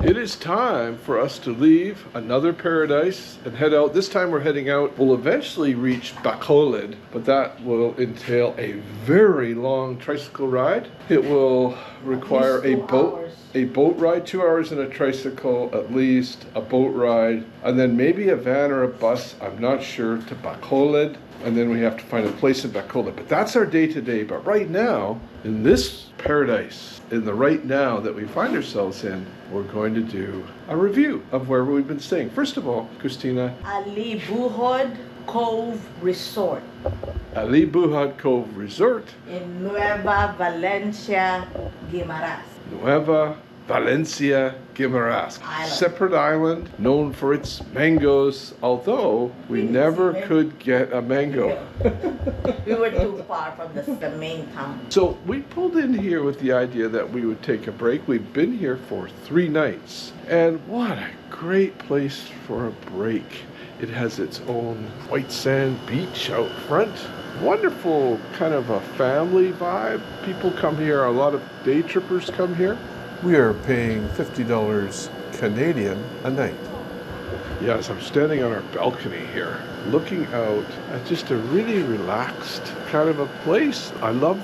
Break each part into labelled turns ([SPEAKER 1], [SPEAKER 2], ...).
[SPEAKER 1] It is time for us to leave another paradise and head out. This time we're heading out. We'll eventually reach Bacolod, but that will entail a very long tricycle ride. It will require a boat ride, 2 hours in a tricycle, at least a boat ride, and then maybe a van or a bus, I'm not sure, to Bacolod. And then we have to find a place in Bacolod. But that's our day-to-day. But right now, in this paradise, in the right now that we find ourselves in, we're going to do a review of where we've been staying. First of all, Cristina.
[SPEAKER 2] Alobijod Cove Resort.
[SPEAKER 1] Alobijod Cove Resort.
[SPEAKER 2] In Nueva Valencia, Guimaras.
[SPEAKER 1] Nueva Valencia, Guimaras.
[SPEAKER 2] Island.
[SPEAKER 1] Separate island, known for its mangoes, although we never could get a mango.
[SPEAKER 2] We were too far from the main town.
[SPEAKER 1] So we pulled in here with the idea that we would take a break. We've been here for 3 nights. And what a great place for a break. It has its own white sand beach out front. Wonderful kind of a family vibe. People come here, a lot of day trippers come here. We are paying $50 Canadian a night. Yes, I'm standing on our balcony here, looking out at just a really relaxed kind of a place. I love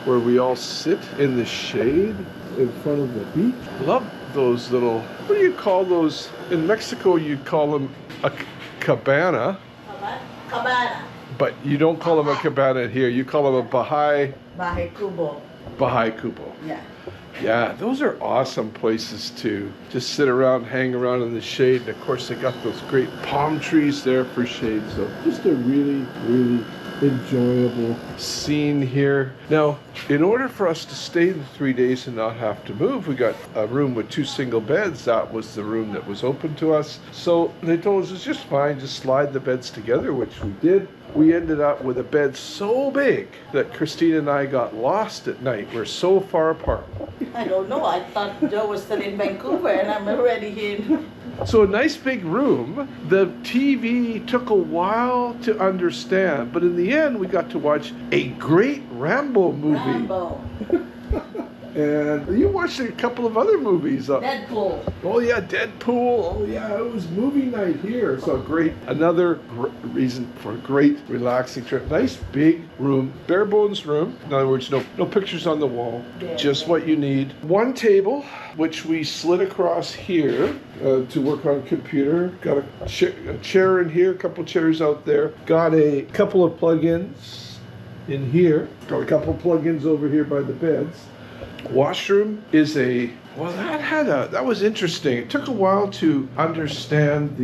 [SPEAKER 1] where we all sit in the shade in front of the beach. Love those little, what do you call those? In Mexico, you'd call them a cabana.
[SPEAKER 2] Cabana.
[SPEAKER 1] But you don't call them a cabana here. You call them a Bahay
[SPEAKER 2] Kubo.
[SPEAKER 1] Bahay Kubo.
[SPEAKER 2] Yeah.
[SPEAKER 1] Yeah, those are awesome places to just sit around, hang around in the shade. And of course, they got those great palm trees there for shade. So just a really, really enjoyable scene here. Now, in order for us to stay the 3 days and not have to move, we got a room with 2 single beds. That was the room that was open to us. So they told us it's just fine, just slide the beds together, which we did. We ended up with a bed so big that Cristina and I got lost at night. We're so far apart.
[SPEAKER 2] I don't know. I thought Joe was still in Vancouver and I'm already here.
[SPEAKER 1] So a nice big room. The TV took a while to understand, but in the end we got to watch a great Rambo movie.
[SPEAKER 2] Rambo.
[SPEAKER 1] And you watched a couple of other movies.
[SPEAKER 2] Deadpool.
[SPEAKER 1] Oh yeah, Deadpool. Oh yeah, it was movie night here. So another reason for a great relaxing trip. Nice big room, bare bones room. In other words, no pictures on the wall.
[SPEAKER 2] Yeah.
[SPEAKER 1] Just what you need. One table, which we slid across here to work on computer. Got a chair in here, a couple chairs out there. Got a couple of plug-ins in here. Got a couple of plug-ins over here by the beds. Washroom is that was interesting. It took a while to understand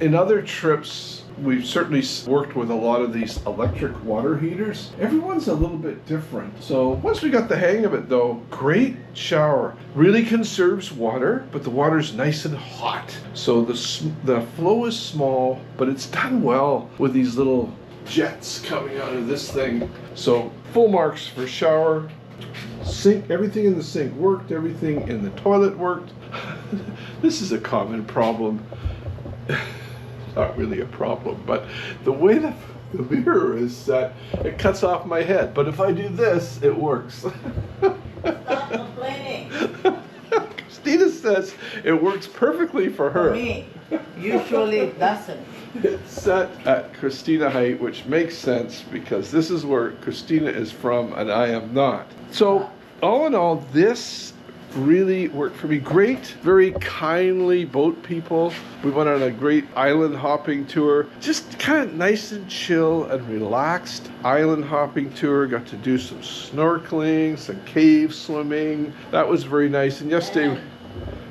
[SPEAKER 1] in other trips, we've certainly worked with a lot of these electric water heaters. Everyone's a little bit different. So once we got the hang of it though, great shower. Really conserves water, but the water's nice and hot. So the flow is small, but it's done well with these little jets coming out of this thing. So full marks for shower. Sink, everything in the sink worked, everything in the toilet worked. This is a common problem. Not really a problem, but the way the mirror is set, it cuts off my head. But if I do this, it works.
[SPEAKER 2] Stop complaining.
[SPEAKER 1] Cristina says it works perfectly for her.
[SPEAKER 2] For me, usually it doesn't.
[SPEAKER 1] It's set at Cristina height, which makes sense because this is where Cristina is from and I am not. So all in all, this really worked for me. Great, very kindly boat people. We went on a great island hopping tour. Just kind of nice and chill and relaxed island hopping tour. Got to do some snorkeling, some cave swimming. That was very nice. And yesterday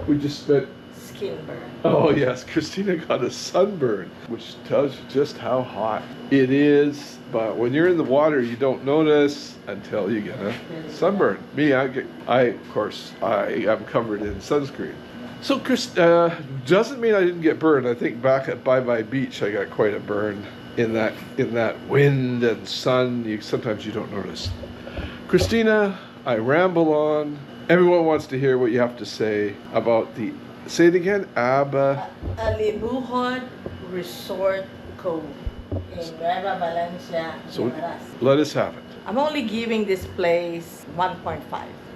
[SPEAKER 1] we just spent
[SPEAKER 2] Skin burn.
[SPEAKER 1] Oh yes, Cristina got a sunburn, which tells you just how hot it is. But when you're in the water, you don't notice until you get a sunburn. Me, I of course, I am covered in sunscreen. So doesn't mean I didn't get burned. I think back at Bye Bye Beach, I got quite a burn in that wind and sun. Sometimes you don't notice. Cristina, I ramble on. Everyone wants to hear what you have to say about say it again,
[SPEAKER 2] Alobijod Resort Cove in Nueva Valencia,
[SPEAKER 1] So
[SPEAKER 2] Guimaras.
[SPEAKER 1] let us have it.
[SPEAKER 2] I'm only giving this place 1.5.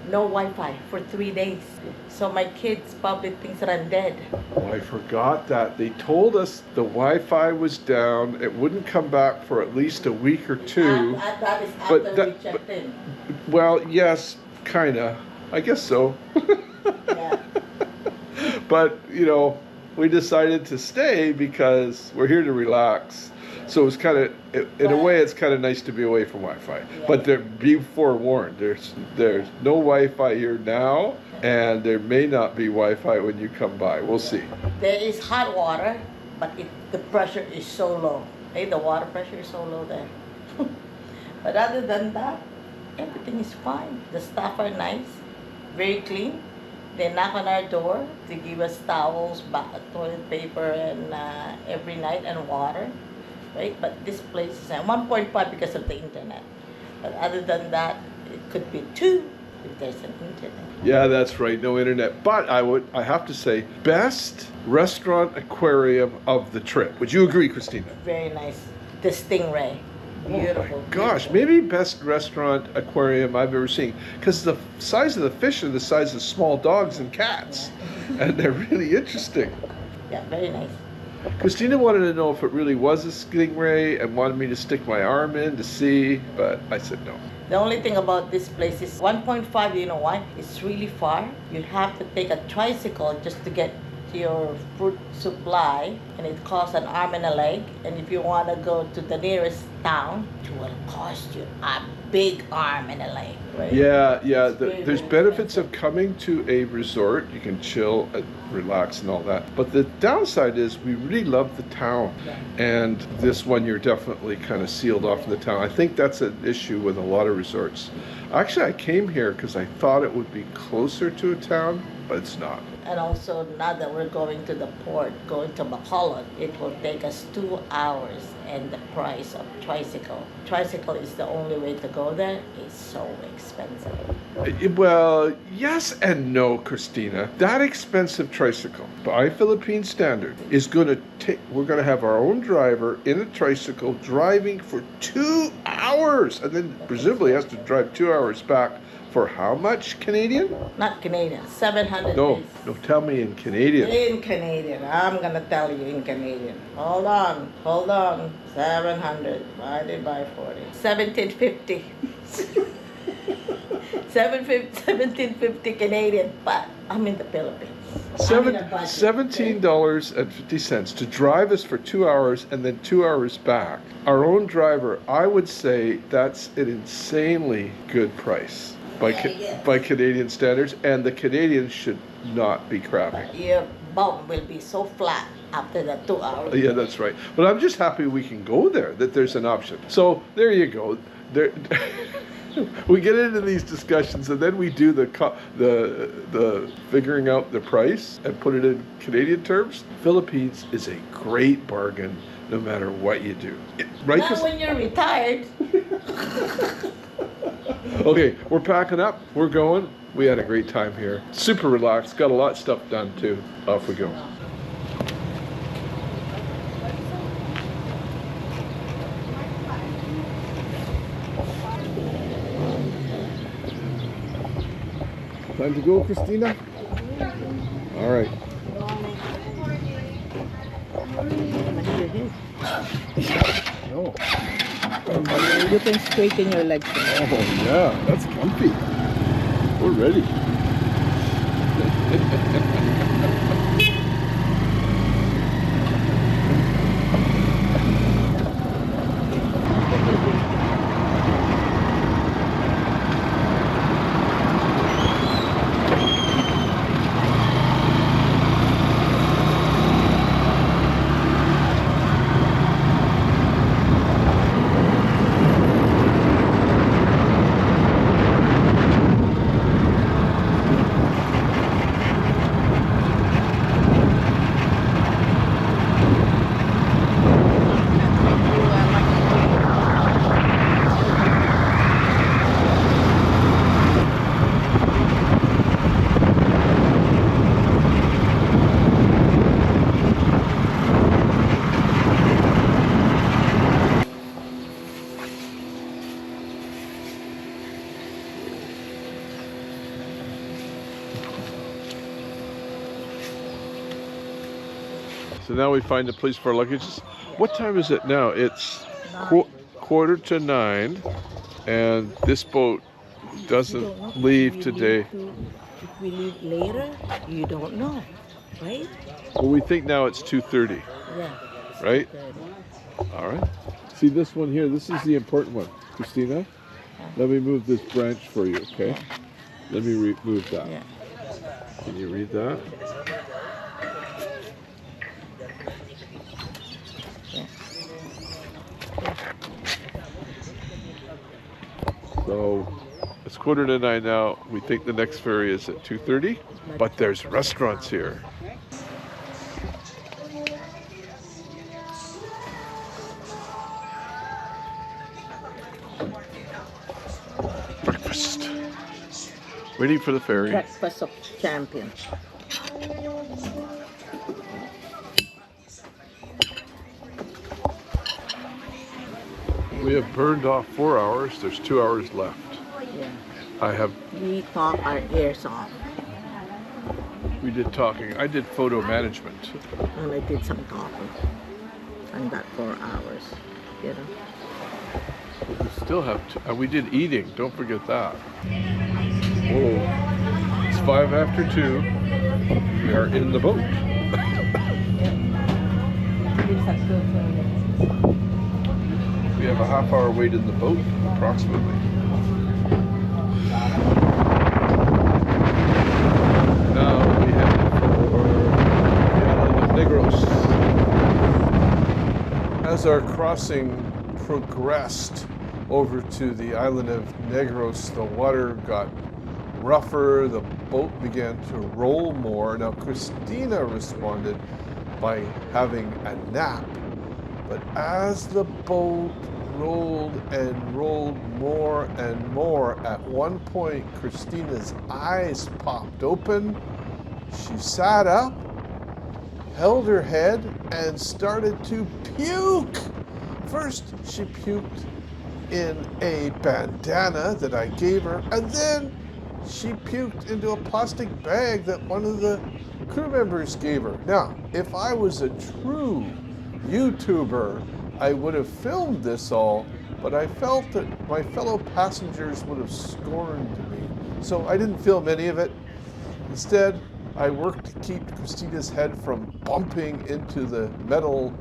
[SPEAKER 2] no Wi-Fi for 3 days. So my kids probably thinks that I'm dead.
[SPEAKER 1] Oh, I forgot that. They told us the Wi-Fi was down. It wouldn't come back for at least a week or two.
[SPEAKER 2] That is after
[SPEAKER 1] But
[SPEAKER 2] we checked in.
[SPEAKER 1] Well, yes, kinda. I guess so.
[SPEAKER 2] Yeah.
[SPEAKER 1] But, we decided to stay because we're here to relax. So it's kind of, in a way, it's kind of nice to be away from Wi-Fi.
[SPEAKER 2] Yeah.
[SPEAKER 1] But be forewarned, there's no Wi-Fi here now, and there may not be Wi-Fi when you come by. We'll see.
[SPEAKER 2] There is hot water, but the pressure is so low. Hey, the water pressure is so low there. But other than that, everything is fine. The staff are nice, very clean. They knock on our door to give us towels, toilet paper, and every night, and water. Right? But this place is at 1.5 because of the internet. But other than that, it could be 2 if there's an internet.
[SPEAKER 1] Yeah, that's right. No internet. But I have to say, best restaurant aquarium of the trip. Would you agree, Christina?
[SPEAKER 2] Very nice. The stingray. Beautiful.
[SPEAKER 1] Oh my gosh,
[SPEAKER 2] beautiful.
[SPEAKER 1] maybe best restaurant aquarium I've ever seen. Because the size of the fish are the size of small dogs and cats. And they're really interesting.
[SPEAKER 2] Yeah, very nice.
[SPEAKER 1] Christina wanted to know if it really was a stingray and wanted me to stick my arm in to see, but I said no.
[SPEAKER 2] The only thing about this place is 1.5, you know why? It's really far. You have to take a tricycle just to get to your fruit supply, and it costs an arm and a leg. And if you want to go to the nearest town, it will cost you a big arm and a leg. Right?
[SPEAKER 1] Yeah.
[SPEAKER 2] very,
[SPEAKER 1] There's
[SPEAKER 2] very
[SPEAKER 1] benefits
[SPEAKER 2] expensive.
[SPEAKER 1] of coming to a resort. You can chill and relax and all that. But the downside is we really love the town.
[SPEAKER 2] Yeah.
[SPEAKER 1] And this one, you're definitely kind of sealed off in the town. I think that's an issue with a lot of resorts. Actually, I came here because I thought it would be closer to a town, but it's not.
[SPEAKER 2] And also, now that we're going to the port, going to Bacolod, it will take us 2 hours, and the price of tricycle. Tricycle is the only way to go there. It's so expensive.
[SPEAKER 1] Well, yes and no, Christina. That expensive tricycle, by Philippine standard, is going to take, we're going to have our own driver in a tricycle driving for 2 hours, and then presumably has to drive 2 hours back for how much Canadian?
[SPEAKER 2] Not Canadian, 700
[SPEAKER 1] No,
[SPEAKER 2] days.
[SPEAKER 1] no, tell me in Canadian.
[SPEAKER 2] In Canadian, I'm gonna tell you in Canadian. Hold on. 700 divided by 40. 1750. 1750 Canadian, but I'm in the Philippines. I'm in a budget.
[SPEAKER 1] $17.50 to drive us for 2 hours and then 2 hours back. Our own driver, I would say that's an insanely good price by Canadian standards, and the Canadians should not be crapping.
[SPEAKER 2] Your bum will be so flat after the 2 hours.
[SPEAKER 1] Yeah, that's right. But I'm just happy we can go there, that there's an option. So there you go. There, we get into these discussions, and then we do the figuring out the price and put it in Canadian terms. Philippines is a great bargain no matter what you do. Right?
[SPEAKER 2] Not when you're retired.
[SPEAKER 1] Okay, we're packing up. We're going. We had a great time here. Super relaxed. Got a lot of stuff done too. Off we go. Time to go, Christina? All right. No.
[SPEAKER 2] You can straighten your legs.
[SPEAKER 1] Oh, yeah, that's comfy. We're ready. So now we find a place for our luggages. What time is it now? It's quarter to 9, and this boat doesn't leave today.
[SPEAKER 2] If we leave later, you don't know, right?
[SPEAKER 1] Well, we think now it's 2:30.
[SPEAKER 2] Yeah.
[SPEAKER 1] Right? All right. See this one here? This is the important one. Christina, let me move this branch for you, okay? Let me move that.
[SPEAKER 2] Yeah.
[SPEAKER 1] Can you read that?
[SPEAKER 2] Yeah.
[SPEAKER 1] So it's quarter to 9 now. We think the next ferry is at 2:30, but there's restaurants here. Breakfast. Waiting for the ferry.
[SPEAKER 2] Breakfast of champions.
[SPEAKER 1] We have burned off 4 hours. There's 2 hours left.
[SPEAKER 2] Yeah. We talk our ears off.
[SPEAKER 1] We did talking. I did photo management.
[SPEAKER 2] And I did some talking. And that 4 hours, you know.
[SPEAKER 1] We still have to, we did eating. Don't forget that. Whoa. It's 5 after 2. We are in the boat. We have a half-hour wait in the boat, approximately. Now we head for the island of Negros. As our crossing progressed over to the island of Negros, the water got rougher, the boat began to roll more. Now Cristina responded by having a nap, but as the boat rolled and rolled more and more, at one point Christina's eyes popped open. She sat up, held her head, and started to puke. First, she puked in a bandana that I gave her, and then she puked into a plastic bag that one of the crew members gave her. Now, if I was a true YouTuber, I would have filmed this all, but I felt that my fellow passengers would have scorned me. So I didn't film any of it. Instead, I worked to keep Christina's head from bumping into the metal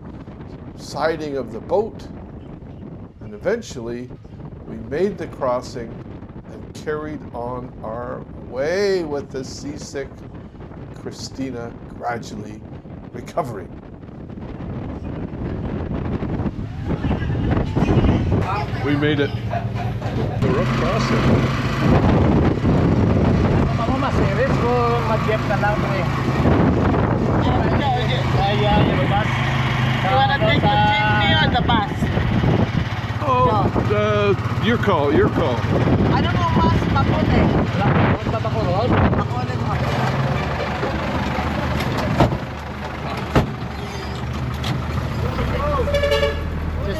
[SPEAKER 1] siding of the boat. And eventually, we made the crossing and carried on our way with the seasick Cristina gradually recovering. We made it. The rough crossing.
[SPEAKER 3] Kamu masih risk kung mag-jet ka lang pre. Kaya yung bus.
[SPEAKER 2] You wanna take the jeepney or the bus?
[SPEAKER 1] Oh, your call, your call.
[SPEAKER 2] I don't know, Mas. Bacolod.
[SPEAKER 3] Bacolod?
[SPEAKER 2] Bacolod.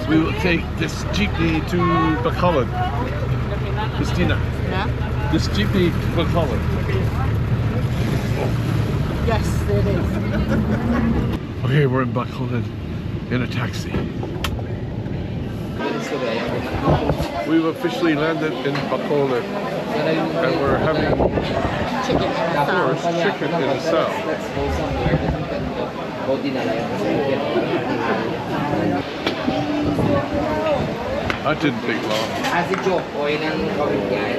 [SPEAKER 1] We will take this jeepney to Bacolod. Cristina.
[SPEAKER 2] Yeah?
[SPEAKER 1] This jeepney to Bacolod.
[SPEAKER 2] Yes, it is.
[SPEAKER 1] Okay, we're in Bacolod in a taxi. We've officially landed in Bacolod, and we're having,
[SPEAKER 2] Chicken
[SPEAKER 1] of course,
[SPEAKER 2] Inasal.
[SPEAKER 1] Chicken Inasal. That didn't take long.
[SPEAKER 3] Si Joe, o yun ang kawin niya.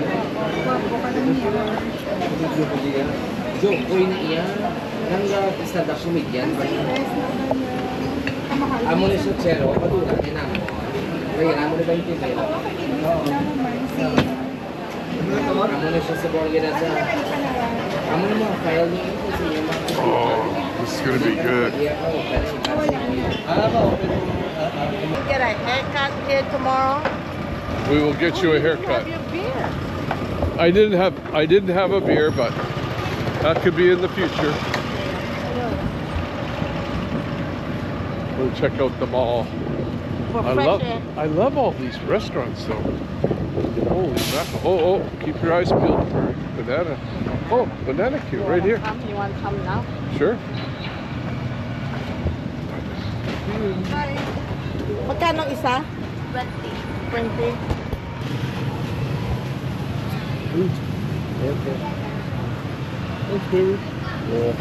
[SPEAKER 3] Joe, o yun iya. Nang stand-up comedian. Amo na siya chero, padura niya na mo. Kaya amo na ba yung tibay? Amo na siya sa borgin na sa... Amo na mga file niya.
[SPEAKER 1] Oh, this is going to be good.
[SPEAKER 2] Get a haircut here tomorrow.
[SPEAKER 1] We will get you a haircut.
[SPEAKER 2] Have your beer.
[SPEAKER 1] I didn't have a beer, but that could be in the future. We'll check out the mall. I love all these restaurants though. Holy mackerel. Oh, keep your eyes peeled for banana. Oh, banana queue right here.
[SPEAKER 2] You want to come now?
[SPEAKER 1] Sure.
[SPEAKER 2] Magkano isa?
[SPEAKER 4] 20.
[SPEAKER 2] 20.
[SPEAKER 1] Okay. Okay. Oh.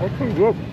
[SPEAKER 1] That's pretty good.